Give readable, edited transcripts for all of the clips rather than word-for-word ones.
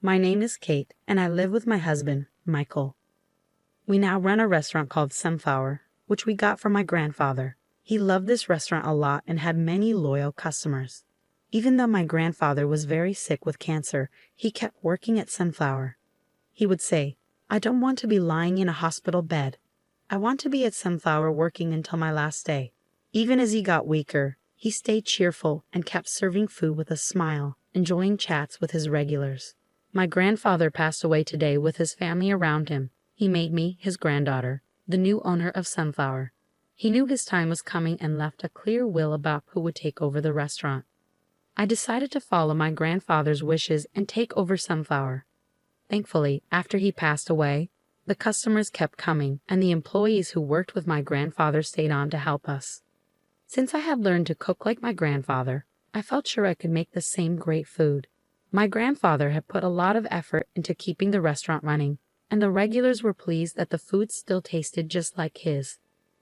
My name is Kate, and I live with my husband, Michael. We now run a restaurant called Sunflower, which we got from my grandfather. He loved this restaurant a lot and had many loyal customers. Even though my grandfather was very sick with cancer, he kept working at Sunflower. He would say, "I don't want to be lying in a hospital bed. I want to be at Sunflower working until my last day." Even as he got weaker, he stayed cheerful and kept serving food with a smile, enjoying chats with his regulars. My grandfather passed away today with his family around him. He made me, his granddaughter, the new owner of Sunflower. He knew his time was coming and left a clear will about who would take over the restaurant. I decided to follow my grandfather's wishes and take over Sunflower. Thankfully, after he passed away, the customers kept coming and the employees who worked with my grandfather stayed on to help us. Since I had learned to cook like my grandfather, I felt sure I could make the same great food. My grandfather had put a lot of effort into keeping the restaurant running, and the regulars were pleased that the food still tasted just like his.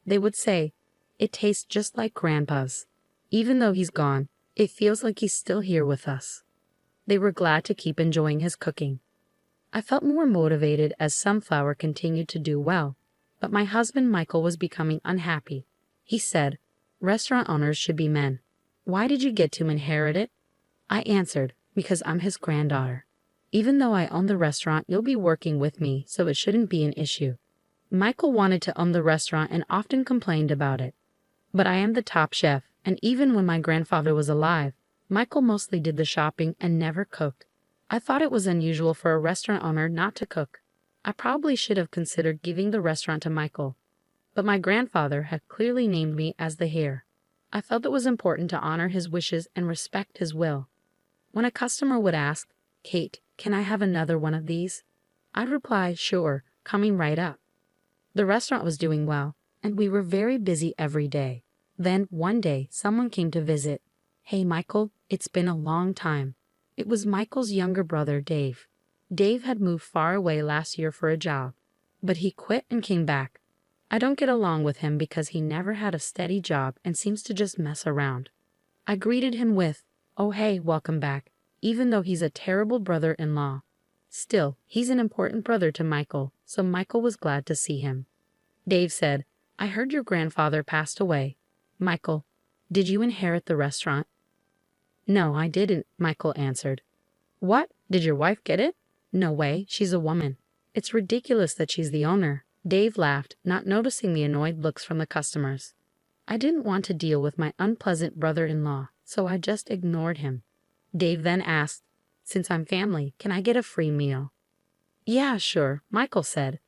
They would say, "It tastes just like Grandpa's. Even though he's gone, it feels like he's still here with us." They were glad to keep enjoying his cooking. I felt more motivated as Sunflower continued to do well, but my husband Michael was becoming unhappy. He said, "Restaurant owners should be men. Why did you get to inherit it?" I answered, "Because I'm his granddaughter. Even though I own the restaurant, you'll be working with me, so it shouldn't be an issue." Michael wanted to own the restaurant and often complained about it. But I am the top chef, and even when my grandfather was alive, Michael mostly did the shopping and never cooked. I thought it was unusual for a restaurant owner not to cook. I probably should have considered giving the restaurant to Michael, but my grandfather had clearly named me as the heir. I felt it was important to honor his wishes and respect his will. When a customer would ask, "Kate, can I have another one of these?" I'd reply, "Sure, coming right up." The restaurant was doing well, and we were very busy every day. Then, one day, someone came to visit. "Hey, Michael, it's been a long time." It was Michael's younger brother, Dave. Dave had moved far away last year for a job, but he quit and came back. I don't get along with him because he never had a steady job and seems to just mess around. I greeted him with, "Oh hey, welcome back," even though he's a terrible brother-in-law. Still, he's an important brother to Michael, so Michael was glad to see him. Dave said, "I heard your grandfather passed away. Michael, did you inherit the restaurant?" "No, I didn't," Michael answered. "What? Did your wife get it?" "No way, she's a woman. It's ridiculous that she's the owner." Dave laughed, not noticing the annoyed looks from the customers. I didn't want to deal with my unpleasant brother-in-law, so I just ignored him. Dave then asked, "Since I'm family, can I get a free meal?" "Yeah, sure," Michael said.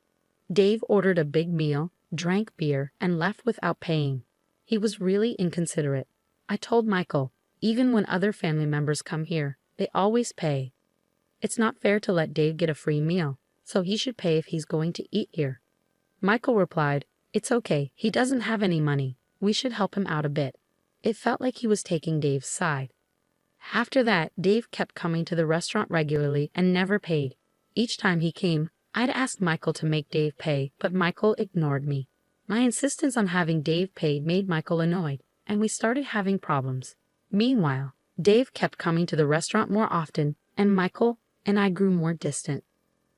Dave ordered a big meal, drank beer, and left without paying. He was really inconsiderate. I told Michael, even when other family members come here, they always pay. It's not fair to let Dave get a free meal, so he should pay if he's going to eat here. Michael replied, "It's okay, he doesn't have any money. We should help him out a bit." It felt like he was taking Dave's side. After that, Dave kept coming to the restaurant regularly and never paid. Each time he came, I'd ask Michael to make Dave pay, but Michael ignored me. My insistence on having Dave paid made Michael annoyed, and we started having problems. Meanwhile, Dave kept coming to the restaurant more often, and Michael and I grew more distant.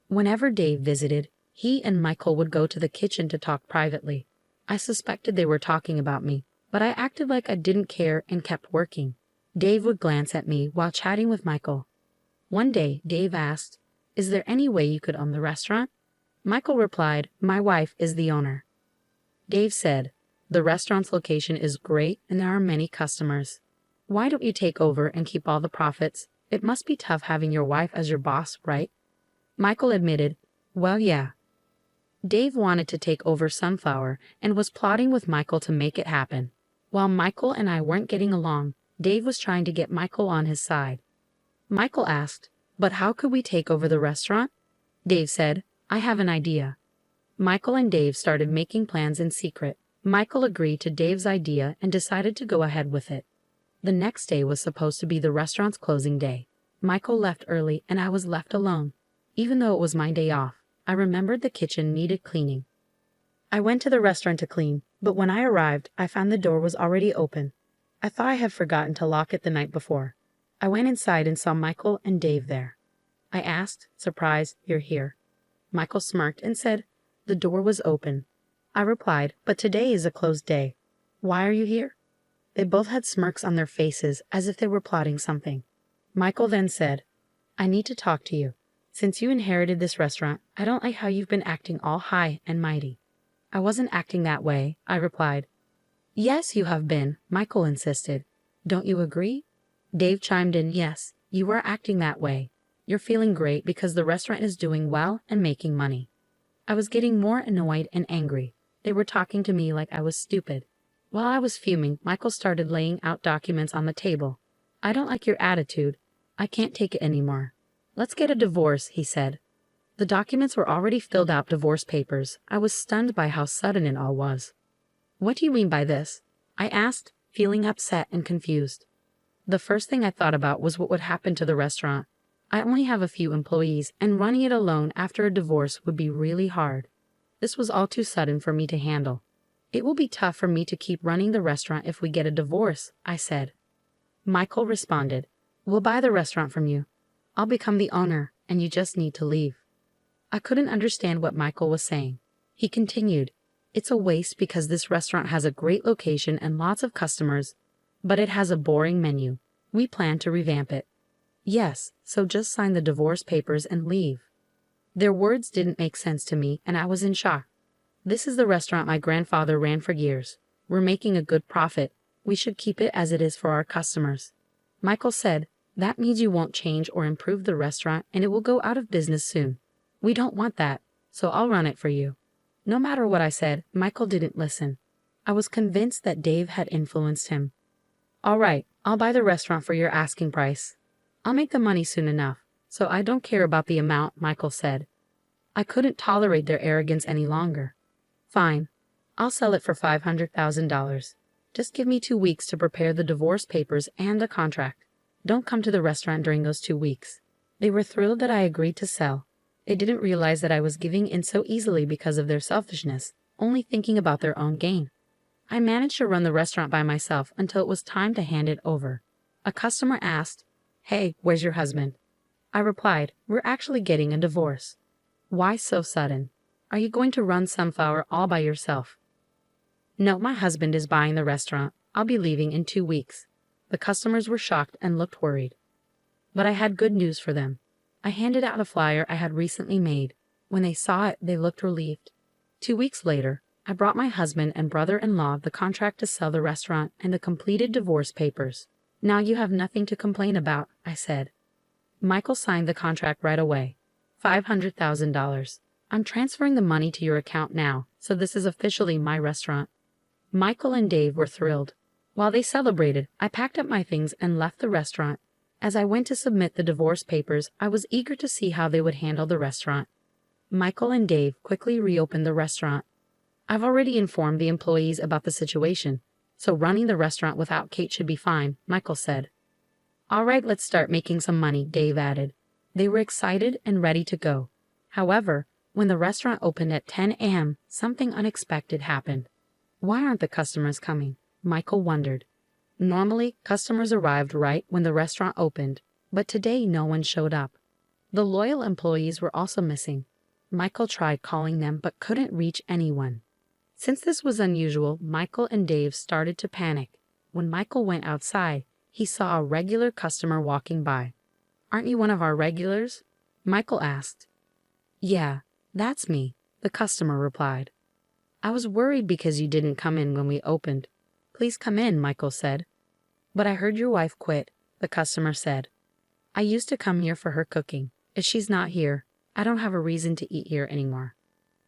Whenever Dave visited, he and Michael would go to the kitchen to talk privately. I suspected they were talking about me, but I acted like I didn't care and kept working. Dave would glance at me while chatting with Michael. One day, Dave asked, "Is there any way you could own the restaurant?" Michael replied, "My wife is the owner." Dave said, "The restaurant's location is great and there are many customers. Why don't you take over and keep all the profits? It must be tough having your wife as your boss, right?" Michael admitted, "Well, yeah." Dave wanted to take over Sunflower and was plotting with Michael to make it happen. While Michael and I weren't getting along, Dave was trying to get Michael on his side. Michael asked, "But how could we take over the restaurant?" Dave said, "I have an idea." Michael and Dave started making plans in secret. Michael agreed to Dave's idea and decided to go ahead with it. The next day was supposed to be the restaurant's closing day. Michael left early and I was left alone. Even though it was my day off, I remembered the kitchen needed cleaning. I went to the restaurant to clean, but when I arrived, I found the door was already open. I thought I had forgotten to lock it the night before. I went inside and saw Michael and Dave there. I asked, surprised you're here. Michael smirked and said, "The door was open." I replied, "But today is a closed day. Why are you here?" They both had smirks on their faces as if they were plotting something. Michael then said, "I need to talk to you. Since you inherited this restaurant, I don't like how you've been acting all high and mighty." "I wasn't acting that way," I replied. "Yes, you have been," Michael insisted. "Don't you agree?" Dave chimed in, "Yes, you are acting that way. You're feeling great because the restaurant is doing well and making money." I was getting more annoyed and angry. They were talking to me like I was stupid. While I was fuming, Michael started laying out documents on the table. "I don't like your attitude. I can't take it anymore. Let's get a divorce," he said. The documents were already filled out divorce papers. I was stunned by how sudden it all was. "What do you mean by this?" I asked, feeling upset and confused. The first thing I thought about was what would happen to the restaurant. I only have a few employees, and running it alone after a divorce would be really hard. This was all too sudden for me to handle. "It will be tough for me to keep running the restaurant if we get a divorce," I said. Michael responded, "We'll buy the restaurant from you. I'll become the owner, and you just need to leave." I couldn't understand what Michael was saying. He continued, "It's a waste because this restaurant has a great location and lots of customers, but it has a boring menu. We plan to revamp it." "Yes, so just sign the divorce papers and leave." Their words didn't make sense to me, and I was in shock. "This is the restaurant my grandfather ran for years. We're making a good profit. We should keep it as it is for our customers." Michael said, "That means you won't change or improve the restaurant and it will go out of business soon. We don't want that, so I'll run it for you." No matter what I said, Michael didn't listen. I was convinced that Dave had influenced him. "All right, I'll buy the restaurant for your asking price. I'll make the money soon enough, so I don't care about the amount," Michael said. I couldn't tolerate their arrogance any longer. "Fine, I'll sell it for $500,000. Just give me 2 weeks to prepare the divorce papers and the contract. Don't come to the restaurant during those 2 weeks." They were thrilled that I agreed to sell. They didn't realize that I was giving in so easily because of their selfishness, only thinking about their own gain. I managed to run the restaurant by myself until it was time to hand it over. A customer asked, "Hey, where's your husband?" I replied, "We're actually getting a divorce." "Why so sudden? Are you going to run Sunflower all by yourself?" "No, my husband is buying the restaurant. I'll be leaving in 2 weeks." The customers were shocked and looked worried. But I had good news for them. I handed out a flyer I had recently made. When they saw it, they looked relieved. 2 weeks later, I brought my husband and brother-in-law the contract to sell the restaurant and the completed divorce papers. "Now you have nothing to complain about," I said. Michael signed the contract right away. $500,000. "I'm transferring the money to your account now, so this is officially my restaurant." Michael and Dave were thrilled. While they celebrated, I packed up my things and left the restaurant. As I went to submit the divorce papers, I was eager to see how they would handle the restaurant. Michael and Dave quickly reopened the restaurant. "I've already informed the employees about the situation, so running the restaurant without Kate should be fine," Michael said. "All right, let's start making some money," Dave added. They were excited and ready to go. However, when the restaurant opened at 10 a.m., something unexpected happened. "Why aren't the customers coming?" Michael wondered. Normally, customers arrived right when the restaurant opened, but today no one showed up. The loyal employees were also missing. Michael tried calling them but couldn't reach anyone. Since this was unusual, Michael and Dave started to panic. When Michael went outside, he saw a regular customer walking by. "Aren't you one of our regulars?" Michael asked. "Yeah, that's me," the customer replied. "I was worried because you didn't come in when we opened." "Please come in," Michael said. "But I heard your wife quit," the customer said. "I used to come here for her cooking. If she's not here, I don't have a reason to eat here anymore."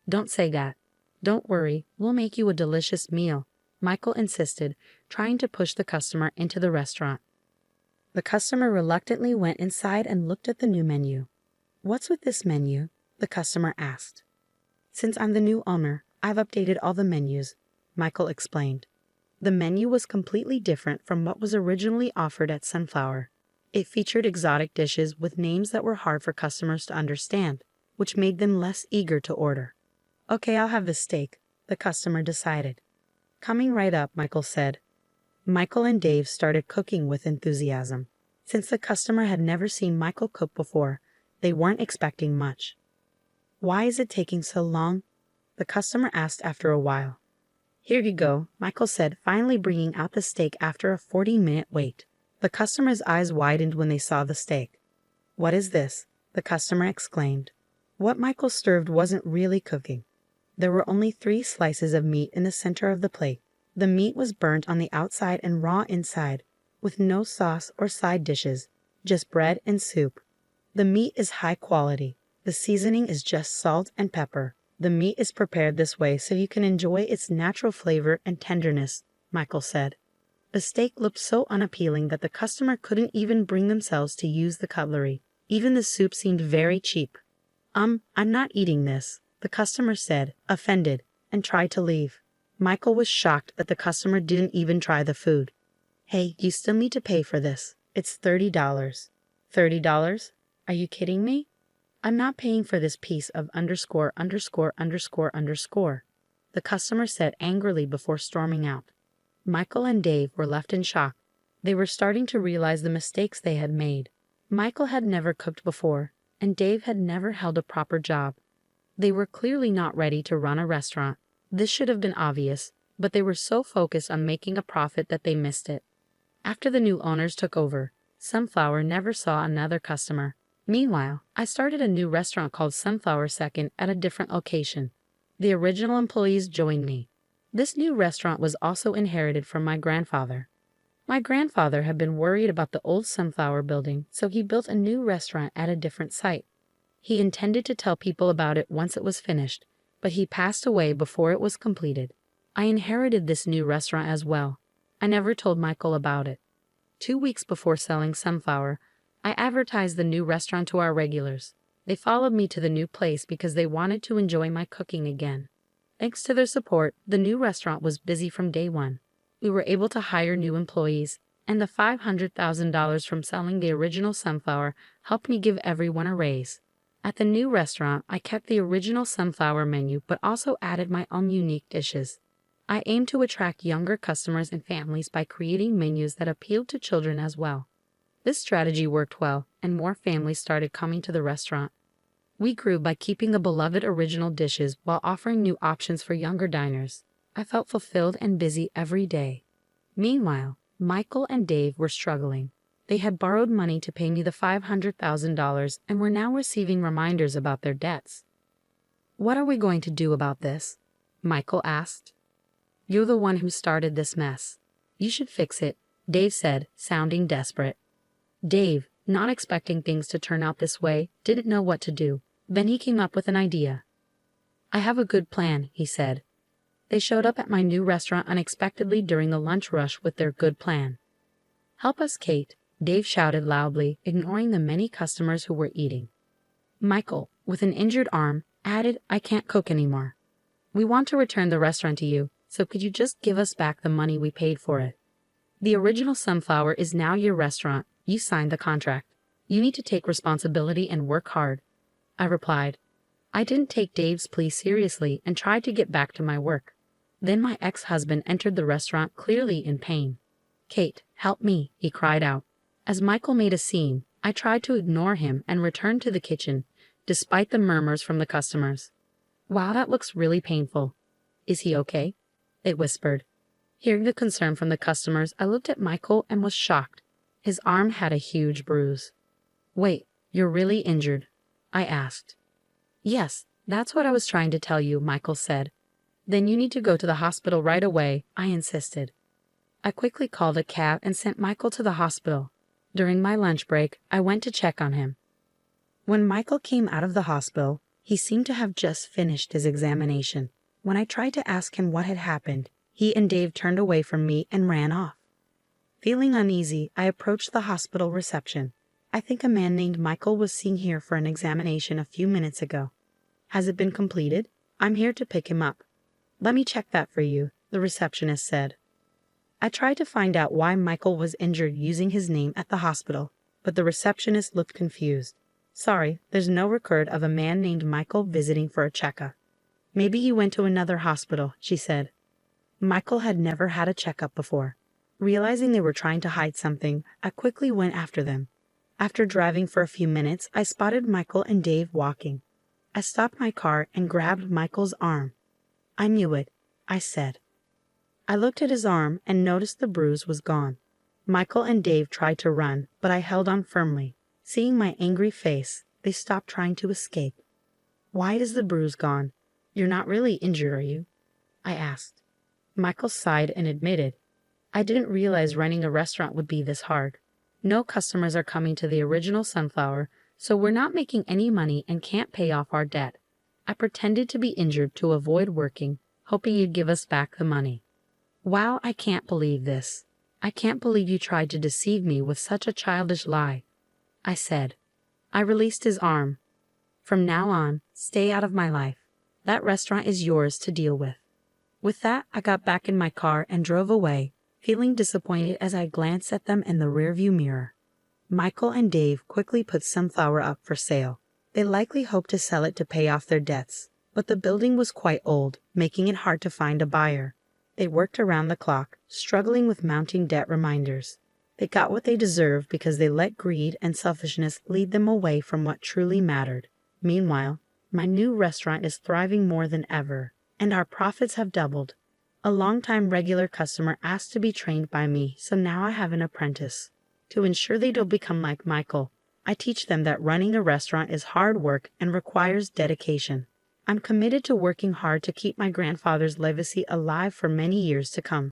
"Don't say that. Don't worry, we'll make you a delicious meal," Michael insisted, trying to push the customer into the restaurant. The customer reluctantly went inside and looked at the new menu. "What's with this menu?" the customer asked. "Since I'm the new owner, I've updated all the menus," Michael explained. The menu was completely different from what was originally offered at Sunflower. It featured exotic dishes with names that were hard for customers to understand, which made them less eager to order. "Okay, I'll have the steak," the customer decided. "Coming right up," Michael said. Michael and Dave started cooking with enthusiasm. Since the customer had never seen Michael cook before, They weren't expecting much. "Why is it taking so long?" the customer asked after a while. "Here you go," Michael said, finally bringing out the steak after a 40-minute wait. The customer's eyes widened when they saw the steak. "What is this?" the customer exclaimed. What Michael served wasn't really cooking. There were only 3 slices of meat in the center of the plate. The meat was burnt on the outside and raw inside, with no sauce or side dishes, just bread and soup. The meat is high quality. The seasoning is just salt and pepper. The meat is prepared this way so you can enjoy its natural flavor and tenderness, Michael said. The steak looked so unappealing that the customer couldn't even bring themselves to use the cutlery. Even the soup seemed very cheap. I'm not eating this," the customer said, offended, and tried to leave. Michael was shocked that the customer didn't even try the food. "Hey, you still need to pay for this. It's $30. $30? Are you kidding me? I'm not paying for this piece of underscore. The customer said angrily before storming out. Michael and Dave were left in shock. They were starting to realize the mistakes they had made. Michael had never cooked before, and Dave had never held a proper job. They were clearly not ready to run a restaurant. This should have been obvious, but they were so focused on making a profit that they missed it. After the new owners took over, Sunflower never saw another customer. Meanwhile, I started a new restaurant called Sunflower Second at a different location. The original employees joined me. This new restaurant was also inherited from my grandfather. My grandfather had been worried about the old Sunflower building, so he built a new restaurant at a different site. He intended to tell people about it once it was finished, but he passed away before it was completed. I inherited this new restaurant as well. I never told Michael about it. 2 weeks before selling Sunflower, I advertised the new restaurant to our regulars. They followed me to the new place because they wanted to enjoy my cooking again. Thanks to their support, the new restaurant was busy from day one. We were able to hire new employees, and the $500,000 from selling the original Sunflower helped me give everyone a raise. At the new restaurant, I kept the original Sunflower menu but also added my own unique dishes. I aimed to attract younger customers and families by creating menus that appealed to children as well. This strategy worked well, and more families started coming to the restaurant. We grew by keeping the beloved original dishes while offering new options for younger diners. I felt fulfilled and busy every day. Meanwhile, Michael and Dave were struggling. They had borrowed money to pay me the $500,000 and were now receiving reminders about their debts. "What are we going to do about this?" Michael asked. "You're the one who started this mess. You should fix it," Dave said, sounding desperate. Dave, not expecting things to turn out this way, didn't know what to do. Then he came up with an idea. "I have a good plan," he said. They showed up at my new restaurant unexpectedly during the lunch rush with their good plan. "Help us, Kate," Dave shouted loudly, ignoring the many customers who were eating. Michael, with an injured arm, added, "I can't cook anymore. We want to return the restaurant to you, so could you just give us back the money we paid for it? The original Sunflower is now your restaurant. You signed the contract. You need to take responsibility and work hard." I replied. I didn't take Dave's plea seriously and tried to get back to my work. Then my ex-husband entered the restaurant, clearly in pain. "Kate, help me," he cried out. As Michael made a scene, I tried to ignore him and returned to the kitchen, despite the murmurs from the customers. "Wow, that looks really painful. Is he okay?" they whispered. Hearing the concern from the customers, I looked at Michael and was shocked. His arm had a huge bruise. "Wait, you're really injured?" I asked. "Yes, that's what I was trying to tell you," Michael said. "Then you need to go to the hospital right away," I insisted. I quickly called a cab and sent Michael to the hospital. During my lunch break, I went to check on him. When Michael came out of the hospital, he seemed to have just finished his examination. When I tried to ask him what had happened, he and Dave turned away from me and ran off. Feeling uneasy, I approached the hospital reception. "I think a man named Michael was seen here for an examination a few minutes ago. Has it been completed? I'm here to pick him up." "Let me check that for you," the receptionist said. I tried to find out why Michael was injured using his name at the hospital, but the receptionist looked confused. "Sorry, there's no record of a man named Michael visiting for a checkup." "Maybe he went to another hospital," she said. Michael had never had a checkup before. Realizing they were trying to hide something, I quickly went after them. After driving for a few minutes, I spotted Michael and Dave walking. I stopped my car and grabbed Michael's arm. "I knew it," I said. I looked at his arm and noticed the bruise was gone. Michael and Dave tried to run, but I held on firmly. Seeing my angry face, they stopped trying to escape. "Why is the bruise gone? You're not really injured, are you?" I asked. Michael sighed and admitted, "I didn't realize running a restaurant would be this hard. No customers are coming to the original Sunflower, so we're not making any money and can't pay off our debt. I pretended to be injured to avoid working, hoping you'd give us back the money." "Wow, I can't believe this. I can't believe you tried to deceive me with such a childish lie," I said. I released his arm. "From now on, stay out of my life. That restaurant is yours to deal with." With that, I got back in my car and drove away, feeling disappointed as I glanced at them in the rearview mirror. Michael and Dave quickly put Sunflower up for sale. They likely hoped to sell it to pay off their debts, but the building was quite old, making it hard to find a buyer. They worked around the clock, struggling with mounting debt reminders. They got what they deserved because they let greed and selfishness lead them away from what truly mattered. Meanwhile, my new restaurant is thriving more than ever, and our profits have doubled. A longtime regular customer asked to be trained by me, so now I have an apprentice. To ensure they don't become like Michael, I teach them that running a restaurant is hard work and requires dedication. I'm committed to working hard to keep my grandfather's legacy alive for many years to come.